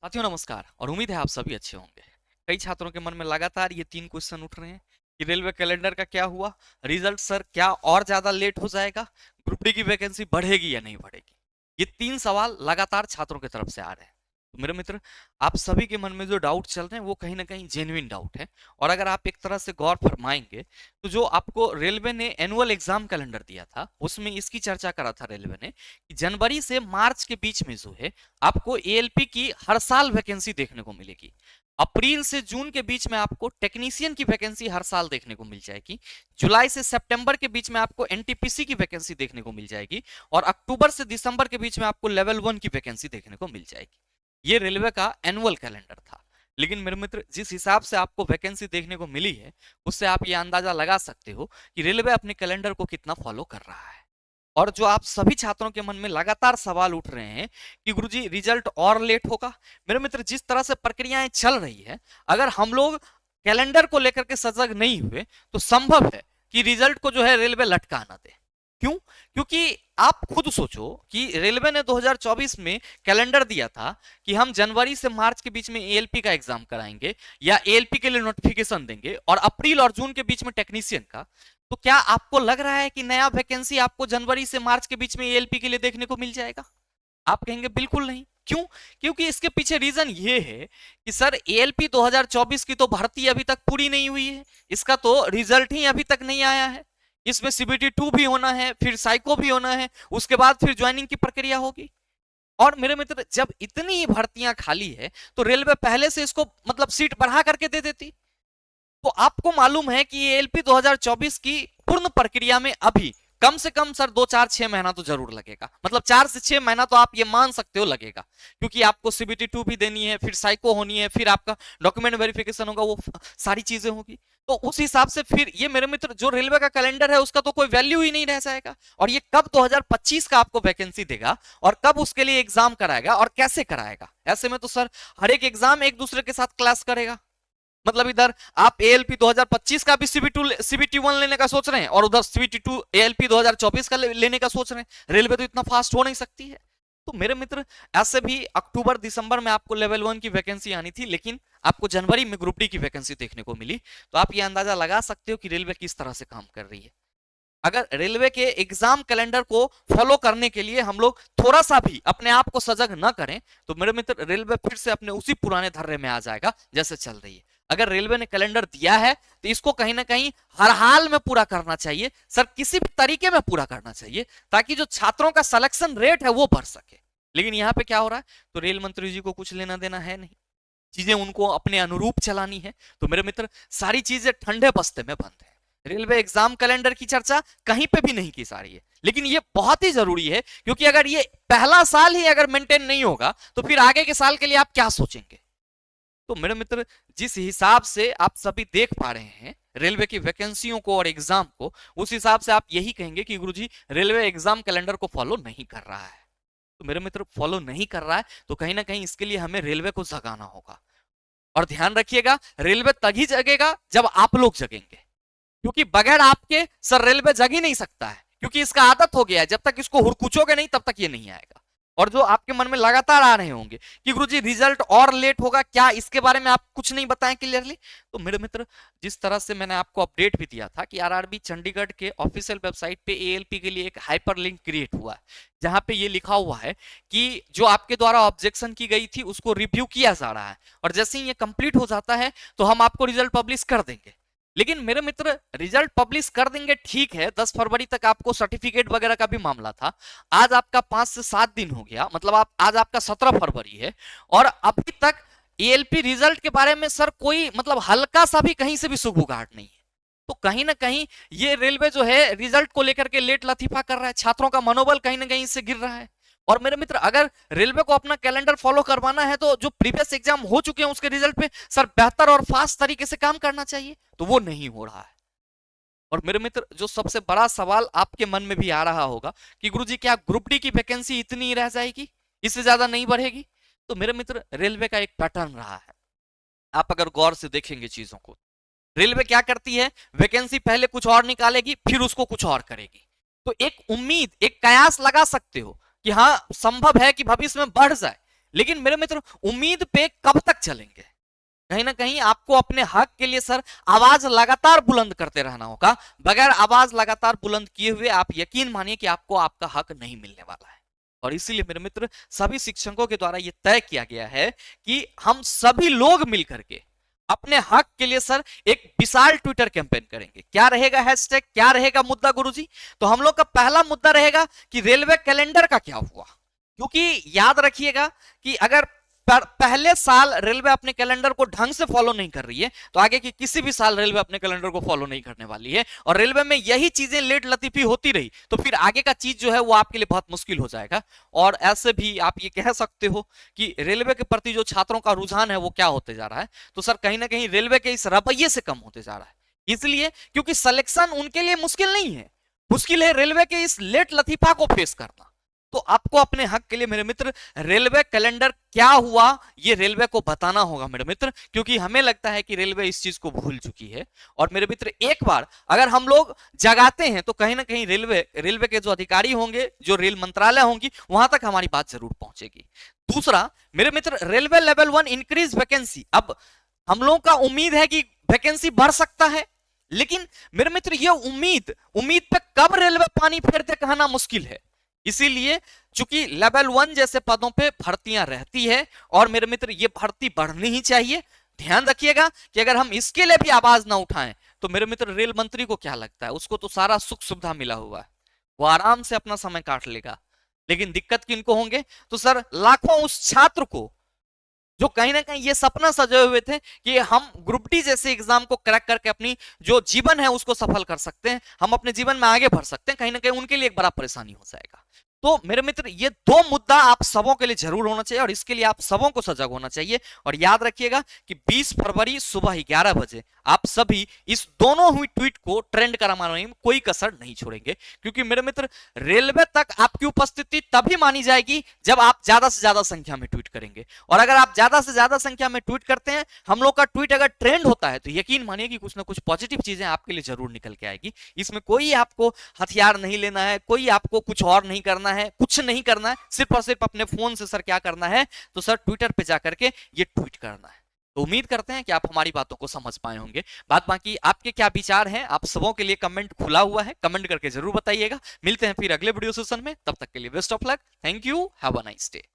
साथियों नमस्कार और उम्मीद है आप सभी अच्छे होंगे। कई छात्रों के मन में लगातार ये 3 क्वेश्चन उठ रहे हैं कि रेलवे कैलेंडर का क्या हुआ, रिजल्ट सर क्या और ज्यादा लेट हो जाएगा, ग्रुप डी की वैकेंसी बढ़ेगी या नहीं बढ़ेगी। ये 3 सवाल लगातार छात्रों की तरफ से आ रहे हैं। तो मेरे मित्र, आप सभी के मन में जो डाउट चल रहे हैं वो कहीं ना कहीं जेन्युइन डाउट है। और अगर आप एक तरह से गौर फरमाएंगे तो जो आपको रेलवे ने एनुअल एग्जाम कैलेंडर दिया था उसमें इसकी चर्चा करा था रेलवे ने कि जनवरी से मार्च के बीच में जो है आपको एएलपी की हर साल वैकेंसी देखने को मिलेगी। अप्रैल से जून के बीच में आपको टेक्नीशियन की वैकेंसी हर साल देखने को मिल जाएगी। जुलाई से सितंबर के बीच में आपको एनटीपीसी की वैकेंसी देखने को मिल जाएगी। और अक्टूबर से दिसंबर के बीच में आपको लेवल 1 की वैकेंसी देखने को मिल जाएगी। ये रेलवे का एनुअल कैलेंडर था। लेकिन मेरे मित्र, जिस हिसाब से आपको वैकेंसी देखने को मिली है उससे आप ये अंदाजा लगा सकते हो कि रेलवे अपने कैलेंडर को कितना फॉलो कर रहा है। और जो आप सभी छात्रों के मन में लगातार सवाल उठ रहे हैं कि गुरुजी रिजल्ट और लेट होगा। मेरे मित्र, जिस तरह से प्रक्रियाएं चल रही है, अगर हम लोग कैलेंडर को लेकर के सजग नहीं हुए तो संभव है कि रिजल्ट को जो है रेलवे लटका ना दे। क्यों? क्योंकि आप खुद सोचो कि रेलवे ने 2024 में कैलेंडर दिया था कि हम जनवरी से मार्च के बीच में एएलपी का एग्जाम कराएंगे या एएलपी के लिए नोटिफिकेशन देंगे, और अप्रैल और जून के बीच में टेक्नीशियन का। तो क्या आपको लग रहा है कि नया वैकेंसी आपको जनवरी से मार्च के बीच में एएलपी के लिए देखने को मिल जाएगा? आप कहेंगे बिल्कुल नहीं। क्यों? क्योंकि इसके पीछे रीजन ये है कि सर एएलपी 2024 की तो भर्ती अभी तक पूरी नहीं हुई है, इसका तो रिजल्ट ही अभी तक नहीं आया है। इसमें सीबीटी 2 भी होना है, फिर साइको भी होना है, उसके बाद फिर ज्वाइनिंग की प्रक्रिया होगी। और मेरे मित्र, जब इतनी ही भर्तियां खाली है तो रेलवे पहले से इसको मतलब सीट बढ़ा करके दे देती। तो आपको मालूम है कि एएलपी 2024 की पूर्ण प्रक्रिया में अभी कम से कम सर 2 4 6 महीना तो जरूर लगेगा। मतलब 4 से 6 महीना तो आप ये मान सकते हो लगेगा, क्योंकि आपको सीबीटी 2 भी देनी है, फिर साइको होनी है, फिर आपका डॉक्यूमेंट वेरिफिकेशन होगा, वो सारी चीजें होगी। तो उस हिसाब से फिर ये मेरे मित्र जो रेलवे का कैलेंडर है उसका तो कोई वैल्यू ही नहीं रह जाएगा। और ये कब 2025 का आपको वैकेंसी देगा और कब उसके लिए एग्जाम कराएगा और कैसे कराएगा? ऐसे में तो सर हर एक एग्जाम एक दूसरे के साथ क्लास करेगा। मतलब इधर आप एएलपी 2025 का भी सीबीटी 1 लेने का सोच रहे हैं और उधर सीबीटी 2 एएलपी 2024 का लेने का सोच रहे हैं। रेलवे तो इतना फास्ट हो नहीं सकती है। तो मेरे मित्र, ऐसे भी अक्टूबर दिसंबर में आपको लेवल 1 की वैकेंसी आनी थी, लेकिन आपको जनवरी में ग्रुप डी की वैकेंसी देखने को मिली। तो आप ये अंदाजा लगा सकते हो कि रेलवे किस तरह से काम कर रही है। अगर रेलवे के एग्जाम कैलेंडर को फॉलो करने के लिए हम लोग थोड़ा सा भी अपने आप को सजग न करें तो मेरे मित्र रेलवे फिर से अपने उसी पुराने धर्रे में आ जाएगा जैसे चल रही है। अगर रेलवे ने कैलेंडर दिया है तो इसको कहीं ना कहीं हर हाल में पूरा करना चाहिए सर, किसी भी तरीके में पूरा करना चाहिए ताकि जो छात्रों का सिलेक्शन रेट है वो बढ़ सके। लेकिन यहाँ पे क्या हो रहा है, तो रेल मंत्री जी को कुछ लेना देना है नहीं, चीजें उनको अपने अनुरूप चलानी है। तो मेरे मित्र, सारी चीजें ठंडे बस्ते में बंद है। रेलवे एग्जाम कैलेंडर की चर्चा कहीं पे भी नहीं की जा रही है, लेकिन ये बहुत ही जरूरी है, क्योंकि अगर ये पहला साल ही अगर मेंटेन नहीं होगा तो फिर आगे के साल के लिए आप क्या सोचेंगे? तो मेरे मित्र, जिस हिसाब से आप सभी देख पा रहे हैं रेलवे की वैकेंसियों को और एग्जाम को, उस हिसाब से आप यही कहेंगे कि गुरुजी रेलवे एग्जाम कैलेंडर को फॉलो नहीं कर रहा है। तो मेरे मित्र, फॉलो नहीं कर रहा है तो कहीं ना कहीं इसके लिए हमें रेलवे को जगाना होगा। और ध्यान रखिएगा, रेलवे तभी जगेगा जब आप लोग जगेंगे, क्योंकि बगैर आपके सर रेलवे जग ही नहीं सकता है, क्योंकि इसका आदत हो गया है। जब तक इसको हुरकुचोगे नहीं तब तक ये नहीं आएगा। और जो आपके मन में लगातार आ रहे होंगे कि गुरुजी रिजल्ट और लेट होगा क्या, इसके बारे में आप कुछ नहीं बताएं क्लियरली। तो मेरे मित्र, जिस तरह से मैंने आपको अपडेट भी दिया था कि आरआरबी चंडीगढ़ के ऑफिशियल वेबसाइट पे एएलपी के लिए एक हाइपर लिंक क्रिएट हुआ है, जहां पे ये लिखा हुआ है कि जो आपके द्वारा ऑब्जेक्शन की गई थी उसको रिव्यू किया जा रहा है, और जैसे ही ये कंप्लीट हो जाता है तो हम आपको रिजल्ट पब्लिश कर देंगे। लेकिन मेरे मित्र, रिजल्ट पब्लिश कर देंगे ठीक है, 10 फरवरी तक आपको सर्टिफिकेट वगैरह का भी मामला था। आज आपका 5 से 7 दिन हो गया, मतलब आप आज आपका 17 फरवरी है, और अभी तक एएलपी रिजल्ट के बारे में सर कोई मतलब हल्का सा भी कहीं से भी सुगबुगाहट नहीं है। तो कहीं ना कहीं ये रेलवे जो है रिजल्ट को लेकर के लेट लतीफा कर रहा है, छात्रों का मनोबल कहीं ना कहीं इससे गिर रहा है। और मेरे मित्र, अगर रेलवे को अपना कैलेंडर फॉलो करवाना है तो जो प्रीवियस एग्जाम हो चुके हैं उसके रिजल्ट पे सर बेहतर और फास्ट तरीके से काम करना चाहिए, तो वो नहीं हो रहा है। और मेरे मित्र, जो सबसे बड़ा सवाल आपके मन में भी आ रहा होगा कि गुरुजी क्या ग्रुप डी की वैकेंसी इतनी ही रह जाएगी, इससे ज्यादा नहीं बढ़ेगी? तो मेरे मित्र, रेलवे का एक पैटर्न रहा है। आप अगर गौर से देखेंगे चीजों को, रेलवे क्या करती है, वैकेंसी पहले कुछ और निकालेगी फिर उसको कुछ और करेगी। तो एक उम्मीद, एक कयास लगा सकते हो कि हाँ संभव है कि भविष्य में बढ़ जाए, लेकिन मेरे मित्र उम्मीद पे कब तक चलेंगे? कहीं ना कहीं आपको अपने हक के लिए सर आवाज लगातार बुलंद करते रहना होगा। बगैर आवाज लगातार बुलंद किए हुए आप यकीन मानिए कि आपको आपका हक नहीं मिलने वाला है। और इसीलिए मेरे मित्र सभी शिक्षकों के द्वारा यह तय किया गया है कि हम सभी लोग मिलकर के अपने हक के लिए सर एक विशाल ट्विटर कैंपेन करेंगे। क्या रहेगा हैशटैग, क्या रहेगा मुद्दा गुरुजी? तो हम लोग का पहला मुद्दा रहेगा कि रेलवे कैलेंडर का क्या हुआ। क्योंकि याद रखिएगा कि अगर पहले साल रेलवे अपने कैलेंडर को ढंग से फॉलो नहीं कर रही है तो आगे की किसी भी साल रेलवे अपने कैलेंडर को फॉलो नहीं करने वाली है। और रेलवे में यही चीजें लेट लतीफी होती रही तो फिर आगे का चीज जो है वो आपके लिए बहुत मुश्किल हो जाएगा। और ऐसे भी आप ये कह सकते हो कि रेलवे के प्रति जो छात्रों का रुझान है वो क्या होते जा रहा है, तो सर कहीं ना कहीं रेलवे के इस रवैये से कम होते जा रहा है। इसलिए क्योंकि सिलेक्शन उनके लिए मुश्किल नहीं है, मुश्किल है रेलवे के इस लेट लतीफा को फेस करना। तो आपको अपने हक के लिए मेरे मित्र रेलवे कैलेंडर क्या हुआ ये रेलवे को बताना होगा मेरे मित्र, क्योंकि हमें लगता है कि रेलवे इस चीज को भूल चुकी है। और मेरे मित्र एक बार अगर हम लोग जगाते हैं तो कहीं ना कहीं रेलवे के जो अधिकारी होंगे, जो रेल मंत्रालय होंगी, वहां तक हमारी बात जरूर पहुंचेगी। दूसरा मेरे मित्र रेलवे लेवल 1 इंक्रीज वैकेंसी। अब हम लोगों का उम्मीद है कि वैकेंसी बढ़ सकता है, लेकिन मेरे मित्र ये उम्मीद पे कब रेलवे पानी फेरते कहना मुश्किल है। इसीलिए चूंकि लेवल 1 जैसे पदों पे भर्तियां रहती है और मेरे मित्र ये भर्ती बढ़नी ही चाहिए। ध्यान रखिएगा कि अगर हम इसके लिए भी आवाज ना उठाएं तो मेरे मित्र रेल मंत्री को क्या लगता है, उसको तो सारा सुख सुविधा मिला हुआ है, वो आराम से अपना समय काट लेगा। लेकिन दिक्कत किनको होंगे? तो सर लाखों उस छात्र को जो कहीं ना कहीं ये सपना सजे हुए थे कि हम ग्रुप डी जैसे एग्जाम को क्रैक करके अपनी जो जीवन है उसको सफल कर सकते हैं, हम अपने जीवन में आगे बढ़ सकते हैं। कहीं ना कहीं उनके लिए एक बड़ा परेशानी हो जाएगा। तो मेरे मित्र ये दो मुद्दा आप सबों के लिए जरूर होना चाहिए और इसके लिए आप सबों को सजग होना चाहिए। और याद रखिएगा कि 20 फरवरी सुबह 11 बजे आप सभी इस दोनों हुई ट्वीट को ट्रेंड करवाने में कोई कसर नहीं छोड़ेंगे, क्योंकि मेरे मित्र रेलवे तक आपकी उपस्थिति तभी मानी जाएगी जब आप ज्यादा से ज्यादा संख्या में ट्वीट करेंगे। और अगर आप ज्यादा से ज्यादा संख्या में ट्वीट करते हैं, हम लोग का ट्वीट अगर ट्रेंड होता है, तो यकीन मानिए कि कुछ ना कुछ पॉजिटिव चीजें आपके लिए जरूर निकल के आएगी। इसमें कोई आपको हथियार नहीं लेना है, कोई आपको कुछ और नहीं करना है, कुछ नहीं करना है, सिर्फ और सिर्फ अपने फोन से सर क्या करना है, तो सर ट्विटर पे जाकर के ये ट्वीट करना है। तो उम्मीद करते हैं कि आप हमारी बातों को समझ पाए होंगे। बात बाकी आपके क्या विचार हैं, आप सबों के लिए कमेंट खुला हुआ है, कमेंट करके जरूर बताइएगा। मिलते हैं फिर अगले वीडियो सेशन में, तब तक के लिए best of luck, thank you, have a nice day.